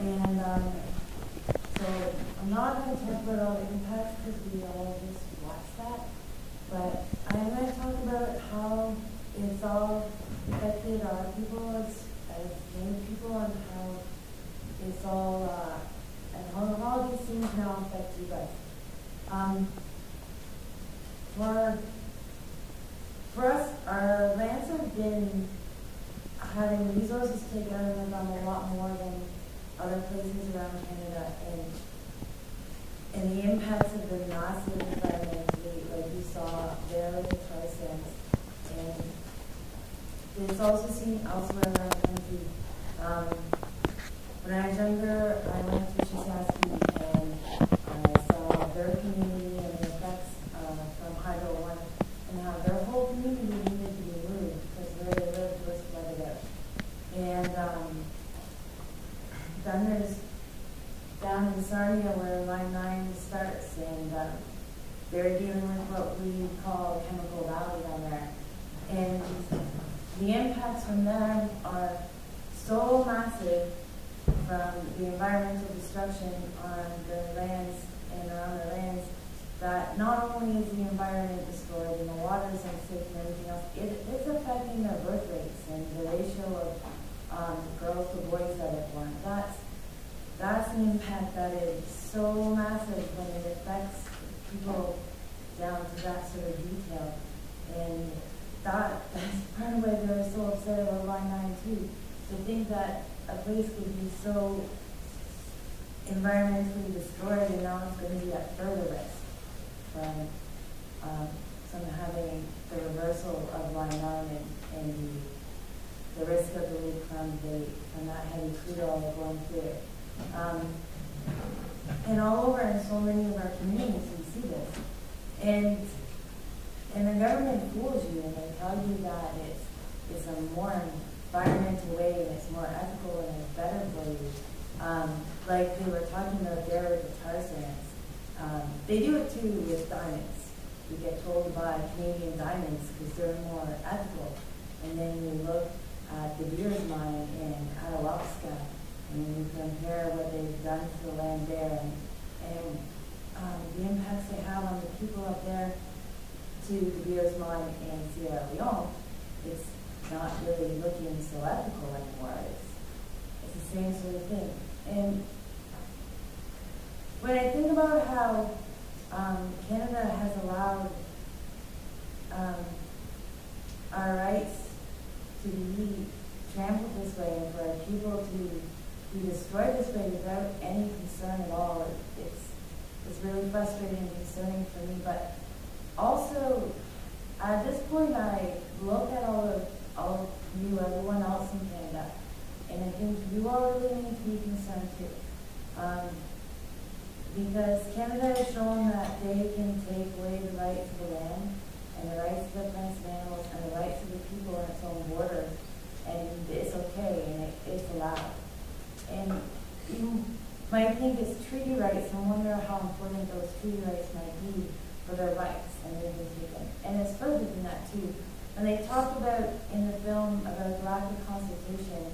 And so I'm not going to talk about all the impacts because we all just watched that. But I'm going to talk about how it's all affected our people as native people, and how it's all, and how all these things now affect you guys. For us, our lands have been having resources taken out of them a lot more than other places around Canada, and the impacts have been massive environmentally, like you saw there with the tar sands, and it's also seen elsewhere around the country. When I was younger, I went to Shisaski and I saw their community and the effects from Hydro One, and how their whole community needed to be moved because where they lived was flooded out. And then there's down in Sarnia where Line-9 starts, and they're dealing with what we call Chemical Valley down there. And the impacts from them are so massive from the environmental destruction on their lands and around their lands that not only is the environment destroyed and the water is unsafe and everything else, it's affecting their birth rates and the ratio of girls to boys that are born. That's an impact that is so massive when it affects people down to that sort of detail. And that's part of why they're so upset about Line-9 too. To think that a place could be so environmentally destroyed and now it's going to be at further risk from having the reversal of Line-9 and the risk of the leak from that heavy crude oil going through it. And all over in so many of our communities we see this. And the government fools you and they tell you that it's a more environmental way and it's more ethical and it's better for you. Like they were talking about there with the tar sands. They do it too with diamonds. You get told to buy Canadian diamonds because they're more ethical. And then you look at the Beers mine in Atalaska and you compare what they've done to the land there and the impacts they have on the people up there to the Beers mine in Sierra Leone. It's not really looking so ethical anymore. It's the same sort of thing. And when I think about how Canada has allowed our rights to be trampled this way and for our people to be destroyed this way without any concern at all, it's really frustrating and concerning for me. But also, at this point, I look at all of you, everyone else in Canada, and I think you all really need to be concerned too. Because Canada has shown that they can take away the rights of the land and the rights of the plants and animals and the rights of the people on its own borders, and it's okay and it's allowed. And you might think it's treaty rights and wonder how important those treaty rights might be for their rights, and they've been taken. And it's further than that too. When they talk about in the film about the lack of constitution,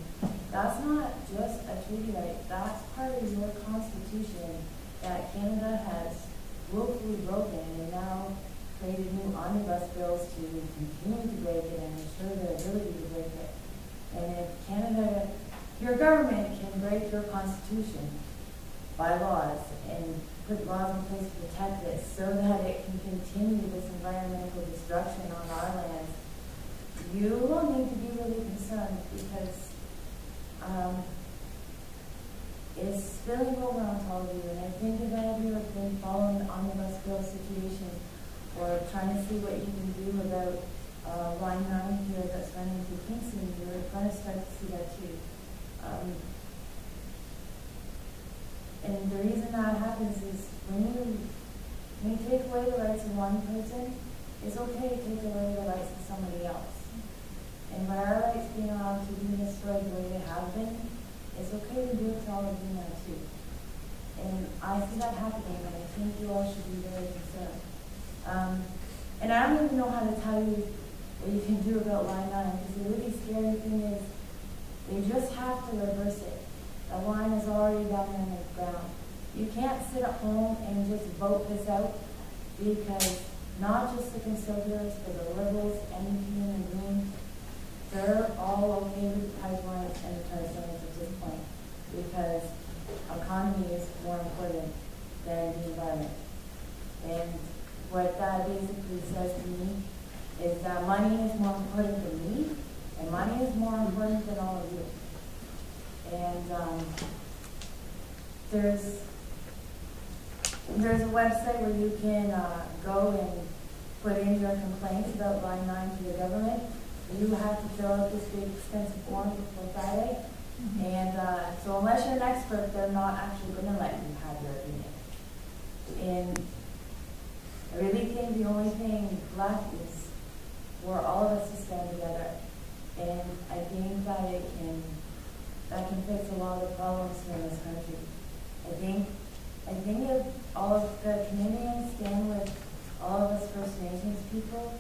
that's not just a treaty right, that's part of your constitution that Canada has willfully broken, and they now created new omnibus bills to continue to break it and ensure their ability to break it. And if Canada, your government can break your constitution by laws and put laws in place to protect it so that it can continue this environmental destruction on our lands, you will need to be really concerned because it's spilling over on all of you. And I think if any of you have been following the omnibus bill situation or trying to see what you can do about Line-9 here that's running through Kingston, you're going to start to see that too. And the reason that happens is when you take away the rights of one person, it's okay to take away the rights of somebody else. And by our rights being allowed to be destroyed the way they have been, it's okay to do it to all of you now too. And I see that happening, and I think you all should be very concerned. And I don't even know how to tell you what you can do about Line-9, because the really scary thing is they just have to reverse it. The line is all already down there in the ground. You can't sit at home and just vote this out, because not just the conservatives, but the liberals, NDP and the Greens, they're all okay with the pipelines and the terraces at this point, because economy is more important than the environment. And what that basically says to me is that money is more important than me, and money is more important than all of you. And there's a website where you can go and put in your complaints about Line-9 to the government. You have to fill out this big expensive form before Friday. Mm-hmm. And so unless you're an expert, they're not actually going to let you have your opinion. And I really think the only thing left is for all of us to stand together. And I think that can fix a lot of the problems here in this country. I think if all of the Canadians stand with all of us First Nations people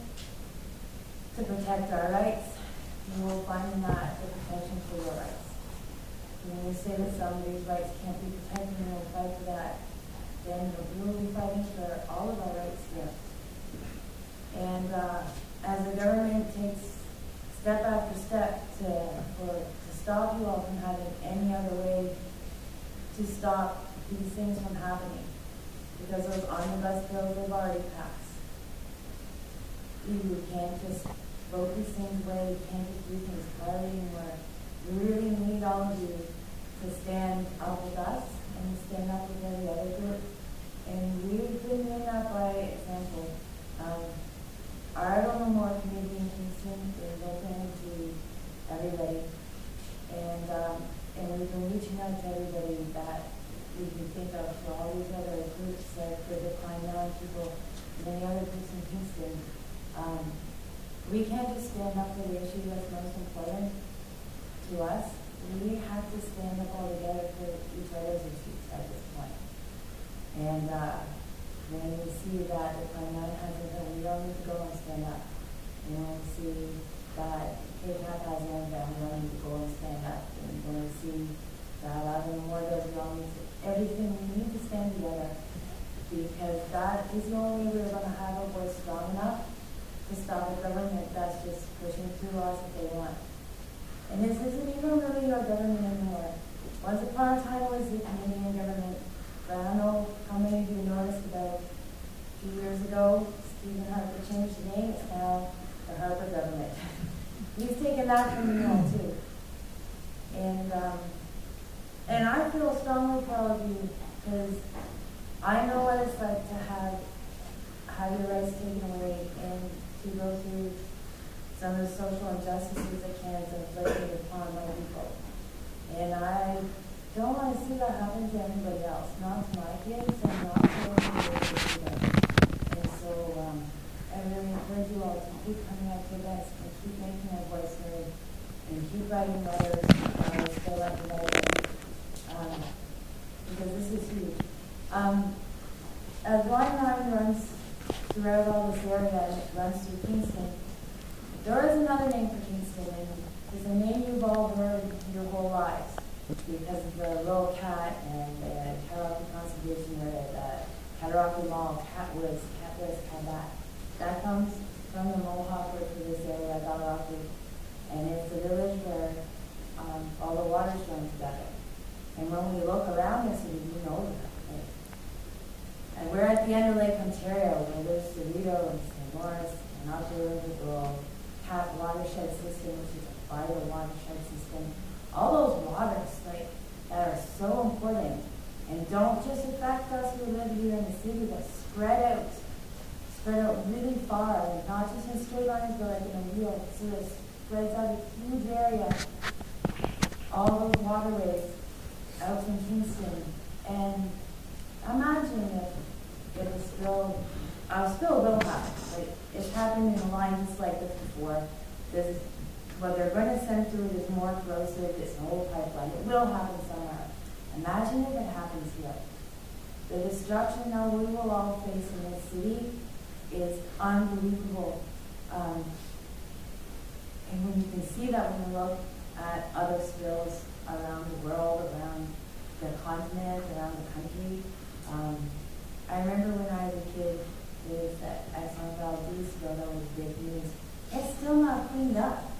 to protect our rights, you will find in that the protection for your rights. When you say that some of these rights can't be protected and we'll fight for that, then we will be fighting for all of our rights here. And as the government takes step after step to stop you all from having any other way to stop these things from happening, because those omnibus bills have already passed. You can't just vote these things away, you can't just do things quietly anymore. We really need all of you to stand up with us and stand up with every other group. And we've been doing that by example. Our I Don't Know More community in Kingston is open to everybody. And we've been reaching out to everybody that we can think of, for all these other groups, like the Decline-Nine people, many other groups in Kingston. We can't just stand up for the issue that's most important to us. We have to stand up all together for each other's issues at this point. And when we see that Decline-Nine hasn't done, we don't need to go and stand up. And when we see that KCAP hasn't done, we don't need to go and stand up. And when we see that I Don't Know More does, we all need to, everything, we need to stand together, because that is the only way we're going to have a voice strong enough to stop a government that's just pushing through us if they want. And this isn't even really our government anymore. Once upon a time it was the Canadian government, but I don't know how many of you noticed about a few years ago, Stephen Harper changed the name, it's now the Harper government. He's taken that from you all too. And I feel strongly proud of you, because I know what it's like to have your rights taken away and to go through some of the social injustices that Canada's inflicted upon my people. And I don't want to see that happen to anybody else, not to my kids and not to anybody either. And so I really encourage you all to keep coming out to this and keep making our voice heard and keep writing letters, still like the letters, because this is huge. As Line-9 runs throughout all this area and it runs through Kingston, there is another name for Kingston, and it's a name you've all heard your whole lives because of the Little Cat and the Cataraqui Conservation Area, the Cataraqui Mall, Catwoods, Cat. That comes from the Mohawk word for this area, Cataraqui, and it's a village where all the waters join together. And when we look around the city, we know that. Right? And we're at the end of Lake Ontario, where there's Cerrito and St. Lawrence, and out there in the little Cat watershed system, which is a vital watershed system. All those waters, like, that are so important, and don't just affect us who live here in the city, but spread out really far, like not just in straight lines, but like in a wheel, so it spreads out a huge area. All those waterways out from Kingston, and imagine if a spill will happen. Like, it's happened in a line just like this before. What they're going to send through is more corrosive. It's an old pipeline. It will happen somewhere. Imagine if it happens here. The destruction that we will all face in this city is unbelievable. And when you can see that when you look at other spills around the world, around the continent, around the country. I remember when I was a kid, there was at San Valdez, that was big news. It's still not cleaned up.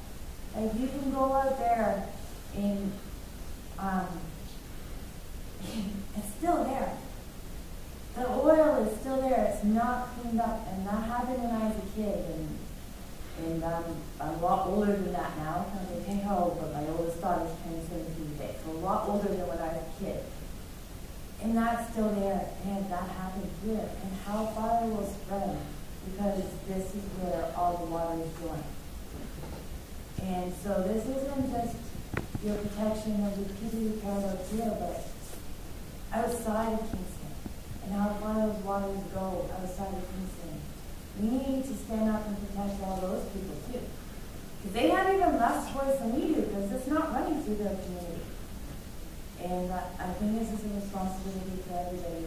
Like, you can go out there and it's still there. The oil is still there. It's not cleaned up, and that happened when I was a kid. And I'm a lot older than that now. I can't tell how old, but my oldest daughter's turning 17 today, so a lot older than when I was a kid. And that's still there, and that happened here. And how far will spread, because this is where all the water is going. And so this isn't just your protection of the people you care about here, but outside of Kingston, and how far those waters go outside of Kingston. We need to stand up and protect all those people too. Because they have even less voice than we do, because it's not running through their community. And I think this is a responsibility for everybody.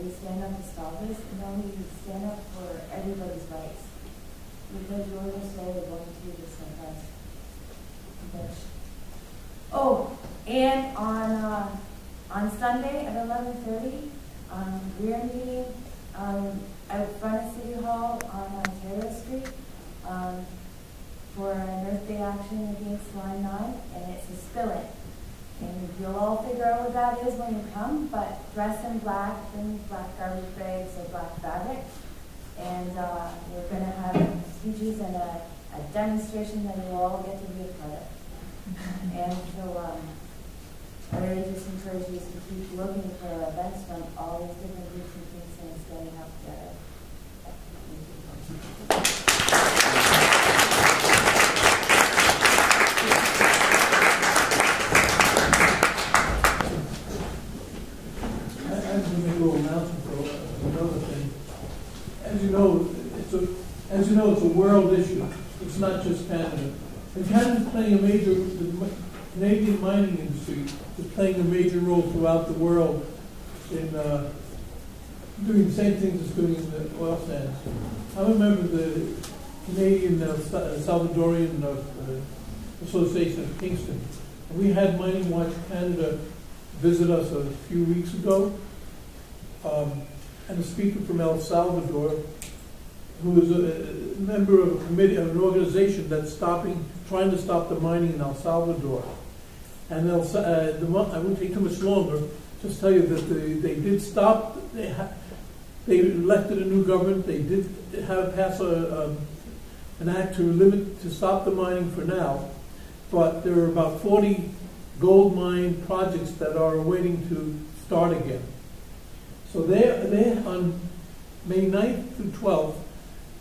We stand up to stop this, and then we stand up for everybody's rights. Because yours or so are going through this like us. Oh, and on Sunday at 11:30, we're meeting out front of City Hall on Ontario Street for an Earth Day action against Decline-Nine, and it's a spill-in. And you'll all figure out what that is when you come, but dress in black, bring black garbage bags or black fabric, and we're going to have speeches and a demonstration that you'll all get to be a part of. And so I really just encourage you to keep looking for events from all these different groups and things and standing up together. As we make a little announcement for another thing, as you know, it's a world issue. It's not just Canada. And Canada's playing the Canadian mining industry is playing a major role throughout the world in doing the same things it's doing in the oil sands. I'm a member of the Canadian Salvadorian Association of Kingston. And we had Mining Watch Canada visit us a few weeks ago, and a speaker from El Salvador, who is a member of a committee, of an organization that's trying to stop the mining in El Salvador. And I won't take too much longer. Just tell you that they did stop. They elected a new government. They did pass an act to stop the mining for now. But there are about 40 gold mine projects that are waiting to start again. So they're on May 9th through 12th.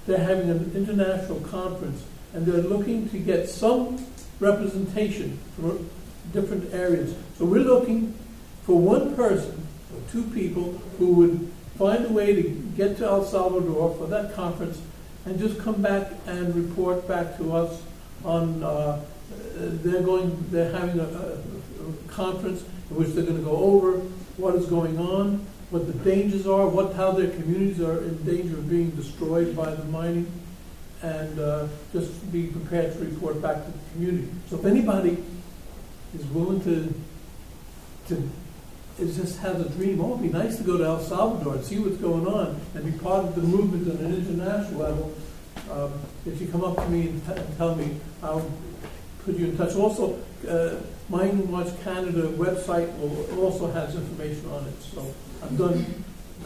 They're having an international conference, and they're looking to get some representation from different areas. So we're looking for one person or two people who would find a way to get to El Salvador for that conference and just come back and report back to us on they're having a conference in which they're going to go over what is going on, what the dangers are, how their communities are in danger of being destroyed by the mining, and just be prepared to report back to the community. So if anybody is willing to it just has a dream, it'd be nice to go to El Salvador and see what's going on and be part of the movement on an international level. If you come up to me and tell me, I'll put you in touch. Also, Mining Watch Canada website also has information on it. So I'm done.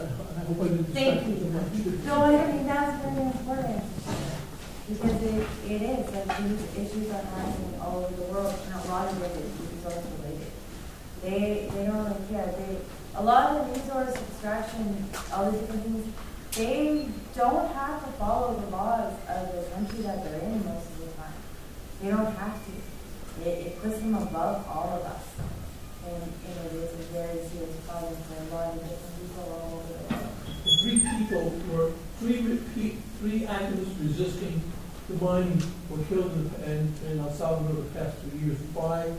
I hope I didn't distract you too much. No, I think that's very important. Because it is, like, these issues are happening all over the world, and a lot of it is resource related. They don't really care. A lot of the resource extraction, all the different things, they don't have to follow the laws of the country that they're in most of the time. They don't have to. It puts them above all of us. And it is a very serious problem for a lot of different people all over the world. Three people were, three activists resisting the mining were killed in El Salvador the past 2 years. Why?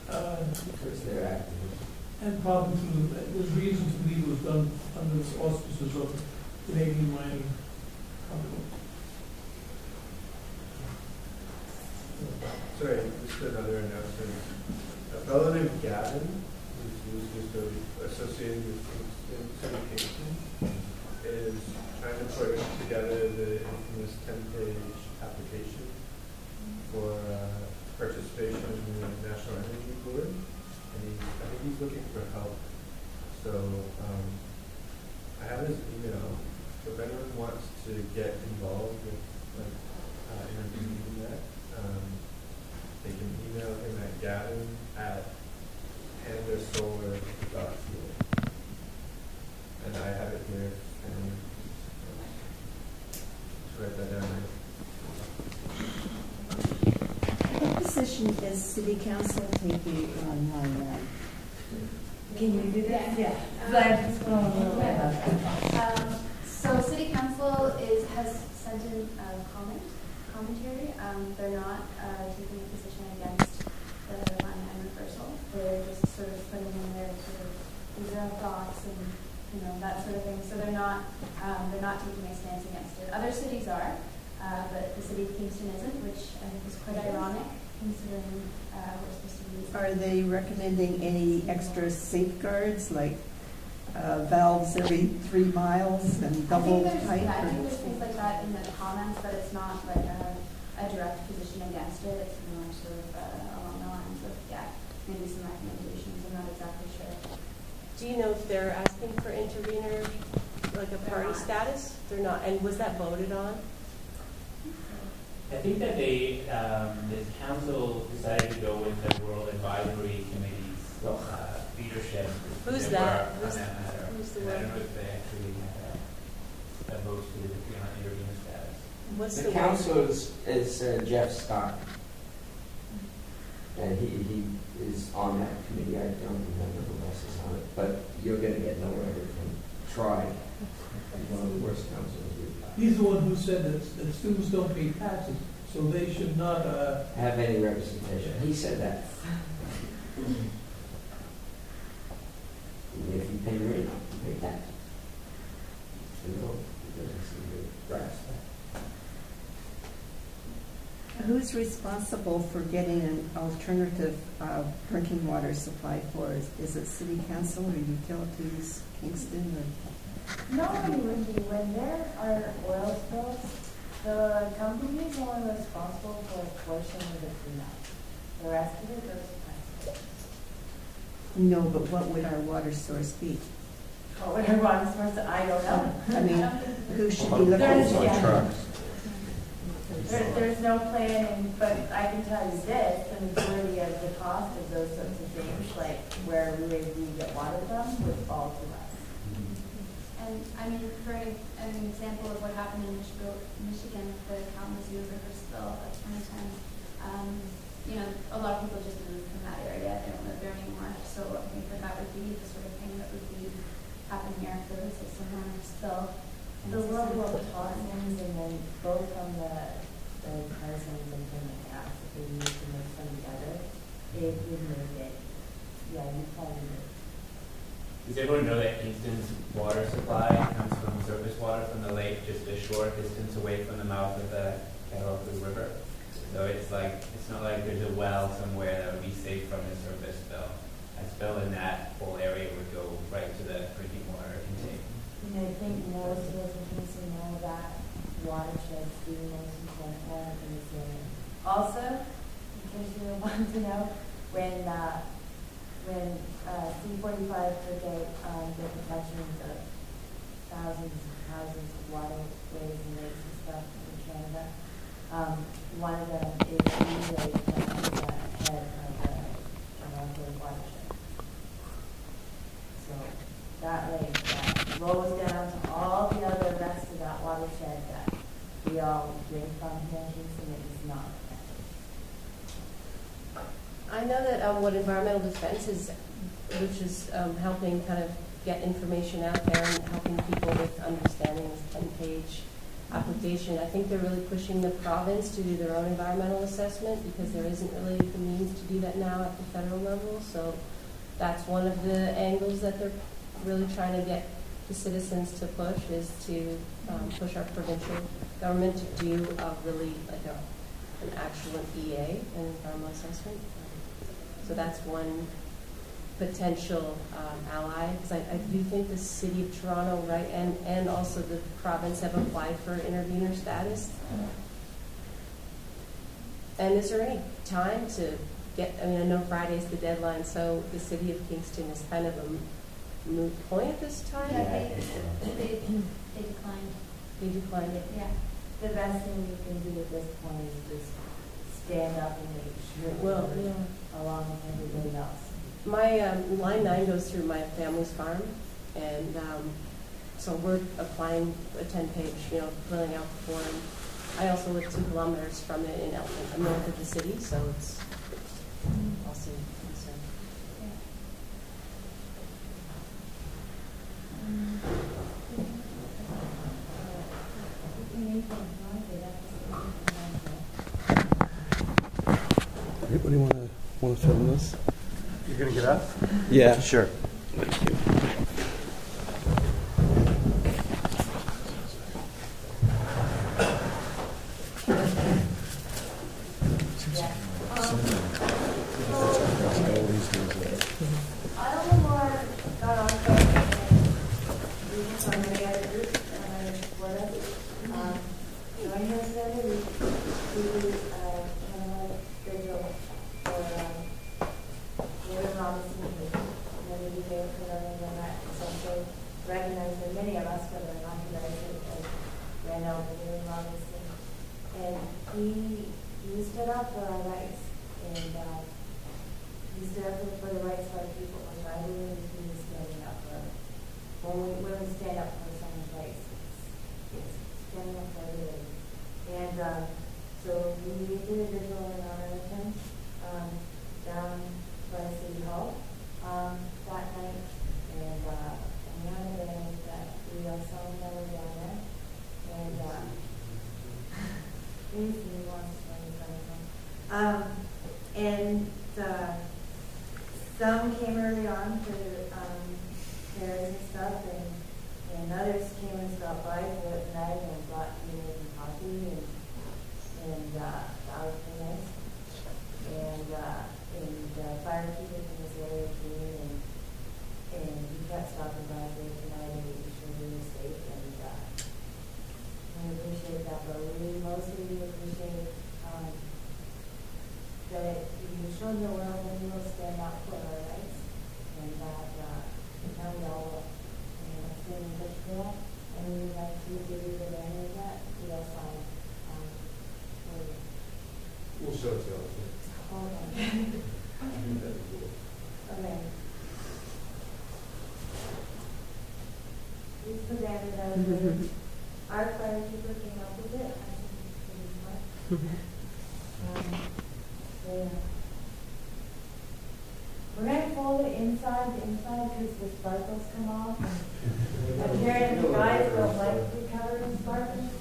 Because they're activists. And probably there's reason to believe it was done under the auspices of Canadian mining companies. Sorry, just another announcement. A fellow named Gavin who's just associated with Kingston, is trying to put together the infamous 10-page application for participation in the National Energy Board, and I think he's looking for help. So I have his email. So if anyone wants to get involved with interviewing in that, they can email him at gavin@pandasolar.ca. And I have it here. And just write that down. What position is City Council taking on that? Can you do that? Yeah. But I'm just going a little bit about that. So City Council has sent in a commentary. They're not taking a position against the line reversal. They're just sort of putting in their sort of these are our thoughts and that sort of thing. So they're not taking a stance against it. Other cities are, but the city of Kingston isn't, which I think is quite ironic considering we're supposed to be. Are they recommending any extra safeguards like valves every 3 miles and double pipe? Yeah, I think there's things like that in the comments, but it's not like a direct position against it. It's more sort of along the lines of, maybe some recommendations. I'm not exactly sure. Do you know if they're asking for intervener, like a party status? They're not. And was that voted on? I think that the council decided to go with the World Advisory Committee's leadership. Who's that? that? On that matter. Who's the and I one? don't know if they actually had a vote to the intervener status. What's The council is Jeff Scott, and he is on that committee. I don't remember who else is on it, but you're going to get nowhere with him. Try. He's one of the worst councils we've got. He's the one who said that students don't pay taxes, so they should not Have any representation. He said that. If you pay rent, you pay tax. You know, it doesn't seem to grasp that. Who's responsible for getting an alternative drinking water supply for us? Is it City Council or Utilities Kingston? Normally when there are oil spills, the company is only responsible for a portion of the cleanup. The rest of it goes to us. No, but what would our water source be? Or whatever water source, I don't know. I mean, who should be looking There's- for yeah. Trucks. There's no planning, but I can tell you this, the majority of the cost of those sorts of things, like where we get water from, would fall to us. And I mean, for an example of what happened in Michigan with the Kalamazoo River spill of 2010, a lot of people just moved from that area. They don't live there anymore. So I think that would be the sort of thing that would be happening here if there was a similar spill. The level of toxins, and then both from the parsons and from the gas that they use to mix them together, it would make it. Yeah, you probably would. Does everyone know that Kingston's water supply comes from surface water from the lake just a short distance away from the mouth of the Cataraqui River? So it's not like there's a well somewhere that would be safe from a surface spill. A spill in that whole area would go right to the drinking water intake. And I think most of us in Kingston know that watersheds do the most important one in this area. Also, in case you want to know, when C-45 took out the protections of thousands and thousands of waterways and lakes and stuff in Canada, one of them is usually the head of the watershed. So that lake that rolls down to all the other rest of that watershed that we all drink from here in Kingston, it is not affected. I know that what Environmental Defense is, which is helping kind of get information out there and helping people with understanding this 10-page application. I think they're really pushing the province to do their own environmental assessment because there isn't really the means to do that now at the federal level. So that's one of the angles that they're really trying to get the citizens to push, is to push our provincial government to do really like an actual EA, an environmental assessment. So that's one potential ally, because I do think the city of Toronto, right, and also the province have applied for intervener status. And is there any time to get, I mean, I know Friday's the deadline, so the city of Kingston is kind of a moot point at this time? Yeah, they declined. They declined it? Yeah. The best thing you can do at this point is just stand up and make sure Well, you're yeah. along with everybody else. My line 9 goes through my family's farm, and so we're applying a 10-page, filling out the form. I also live 2 kilometers from it in Elton. I'm north of the city, so it's also concerned. Anybody want to film this? You're gonna get up? Yeah. Sure. Thank you. Some came early on for prayers and stuff, and others came and stopped by for it tonight and brought tea and coffee, and that was pretty nice. And fire keepers in this area came, and we kept stopping by there tonight and making sure we were safe, and we appreciate that, but we mostly appreciate that you showed the world that we will stand up for our rights, and that now we all will stay in touch for that, and we would like to give you the banner of that, we all sign. We'll show it to you. Okay. Okay. This is the banner that was our fire keeper came up with it. I think it's pretty smart. Yeah. We're going to fold it inside because the sparkles come off. And apparently the guys don't like to be covered in sparkles.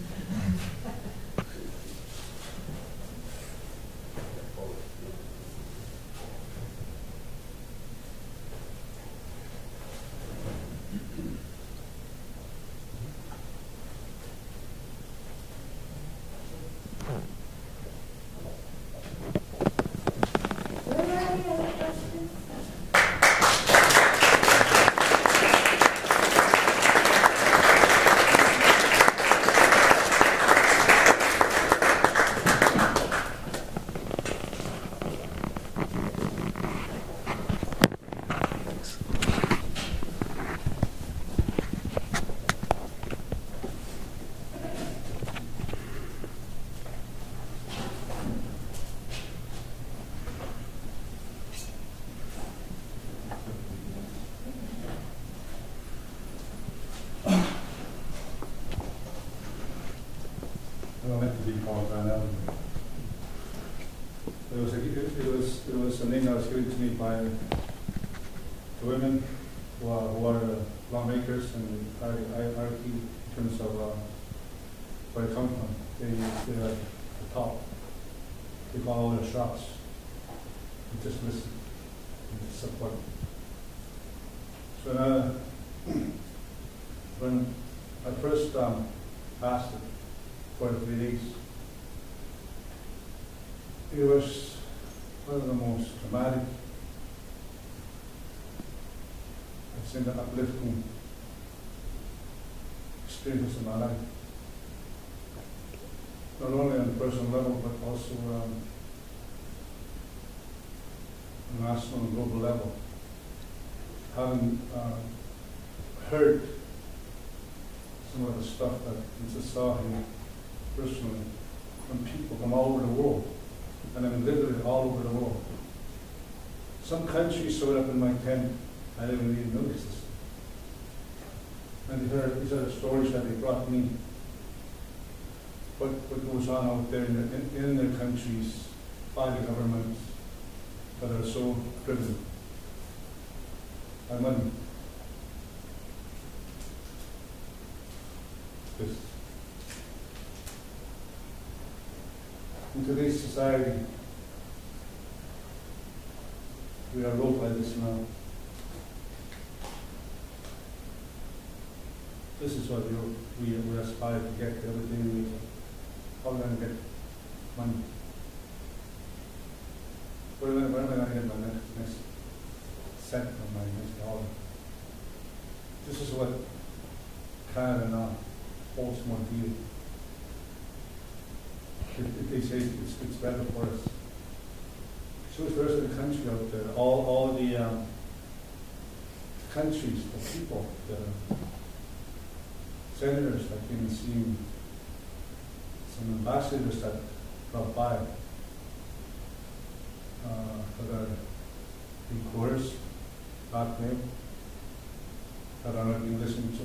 I don't have to be called Van Allen. It was a name that was given to me by the women who are lawmakers and hierarchy in terms of where they come from. They're at the top. They call all their shots. You just listen and just support. So when I first asked it for 3 days, it was one of the most dramatic it's in the uplifting experiences in my life. Not only on a personal level, but also on a national and global level. Having heard some of the stuff that I just saw here personally from people from all over the world, and I mean literally all over the world. Some countries showed up in my tent, I didn't even notice this. And these are the stories that they brought me. What goes on out there in their countries by the governments that are so driven by money. This. In today's society, we are ruled by this now. This is what we aspire to get every day. We how are we going to get money? Where am I going to get my next cent or my next dollar? This is what Canada now holds more dear. They say it's better for us. So is the rest of the country out there. All the countries, the people, the senators that came and seen, some ambassadors that dropped by that are being coerced, blackmailed, that are not being listened to.